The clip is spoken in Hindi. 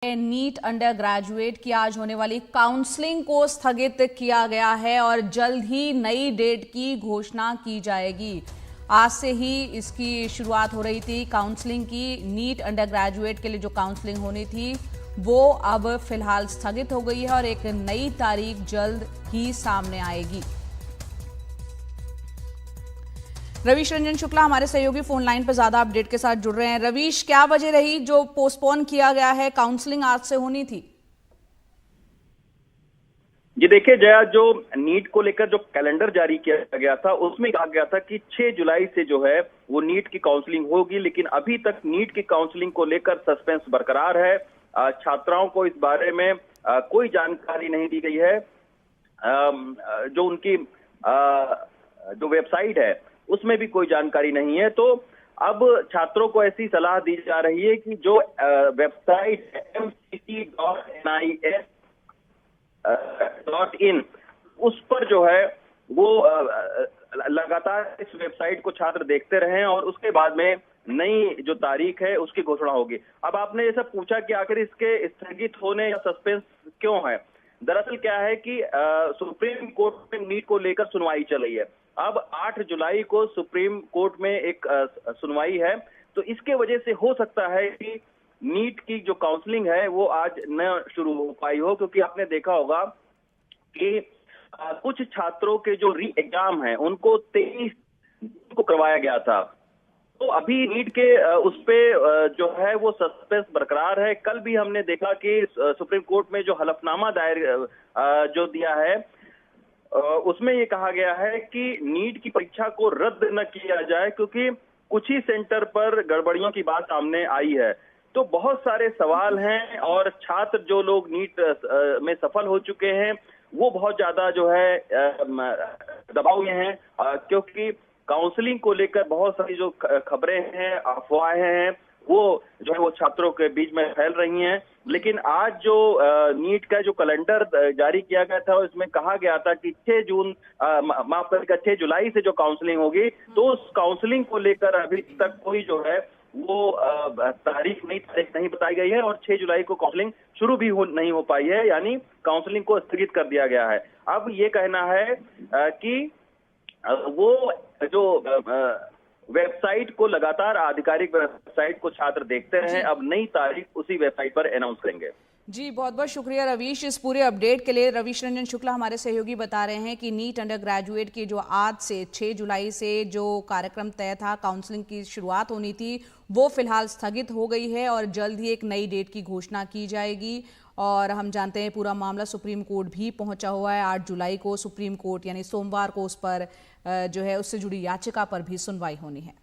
नीट अंडर ग्रेजुएट की आज होने वाली काउंसलिंग को स्थगित किया गया है और जल्द ही नई डेट की घोषणा की जाएगी। आज से ही इसकी शुरुआत हो रही थी काउंसलिंग की। नीट अंडर ग्रेजुएट के लिए जो काउंसलिंग होनी थी वो अब फिलहाल स्थगित हो गई है और एक नई तारीख जल्द ही सामने आएगी। रवीश रंजन शुक्ला हमारे सहयोगी फोन लाइन पर ज्यादा अपडेट के साथ जुड़ रहे हैं। रवीश, क्या वजह रही जो पोस्टपोन किया गया है? काउंसलिंग आज से होनी थी। जी देखिए जया, जो नीट को लेकर जो कैलेंडर जारी किया गया था उसमें कहा गया था कि 6 जुलाई से जो है वो नीट की काउंसलिंग होगी, लेकिन अभी तक नीट की काउंसलिंग को लेकर सस्पेंस बरकरार है। छात्राओं को इस बारे में कोई जानकारी नहीं दी गई है। जो उनकी जो वेबसाइट है उसमें भी कोई जानकारी नहीं है। तो अब छात्रों को ऐसी सलाह दी जा रही है कि जो वेबसाइट mcc.nis.in उस पर जो है वो लगातार इस वेबसाइट को छात्र देखते रहें और उसके बाद में नई जो तारीख है उसकी घोषणा होगी। अब आपने ये सब पूछा कि आखिर इसके स्थगित होने या सस्पेंस क्यों है। दरअसल क्या है कि सुप्रीम कोर्ट में नीट को लेकर सुनवाई चल रही है। अब 8 जुलाई को सुप्रीम कोर्ट में एक सुनवाई है, तो इसके वजह से हो सकता है कि नीट की जो काउंसलिंग है वो आज न शुरू हो पाई हो, क्योंकि आपने देखा होगा कि कुछ छात्रों के जो री एग्जाम है उनको 23 को करवाया गया था। तो अभी नीट के उस पे जो है वो सस्पेंस बरकरार है। कल भी हमने देखा कि सुप्रीम कोर्ट में जो हलफनामा दायर जो दिया है उसमें ये कहा गया है कि नीट की परीक्षा को रद्द न किया जाए, क्योंकि कुछ ही सेंटर पर गड़बड़ियों की बात सामने आई है। तो बहुत सारे सवाल हैं और छात्र जो लोग नीट में सफल हो चुके हैं वो बहुत ज्यादा जो है दबाव में हैं, क्योंकि काउंसलिंग को लेकर बहुत सारी जो खबरें हैं, अफवाहें हैं, वो जो है वो छात्रों के बीच में फैल रही हैं। लेकिन आज जो नीट का जो कैलेंडर जारी किया गया था उसमें कहा गया था कि 6 जुलाई से जो काउंसलिंग होगी, तो उस काउंसलिंग को लेकर अभी तक कोई जो है वो तारीख नहीं बताई गई है और 6 जुलाई को काउंसलिंग शुरू भी नहीं हो पाई है, यानी काउंसलिंग को स्थगित कर दिया गया है। अब ये कहना है कि वो जो वेबसाइट को लगातार आधिकारिक वेबसाइट को छात्र देखते रहे, अब नई तारीख उसी वेबसाइट पर अनाउंस करेंगे। जी बहुत बहुत शुक्रिया रवीश इस पूरे अपडेट के लिए। रवीश रंजन शुक्ला हमारे सहयोगी बता रहे हैं कि नीट अंडर ग्रेजुएट की जो आज से 6 जुलाई से जो कार्यक्रम तय था, काउंसलिंग की शुरुआत होनी थी, वो फिलहाल स्थगित हो गई है और जल्द ही एक नई डेट की घोषणा की जाएगी। और हम जानते हैं पूरा मामला सुप्रीम कोर्ट भी पहुंचा हुआ है। 8 जुलाई को सुप्रीम कोर्ट यानी सोमवार को उस पर जो है उससे जुड़ी याचिका पर भी सुनवाई होनी है।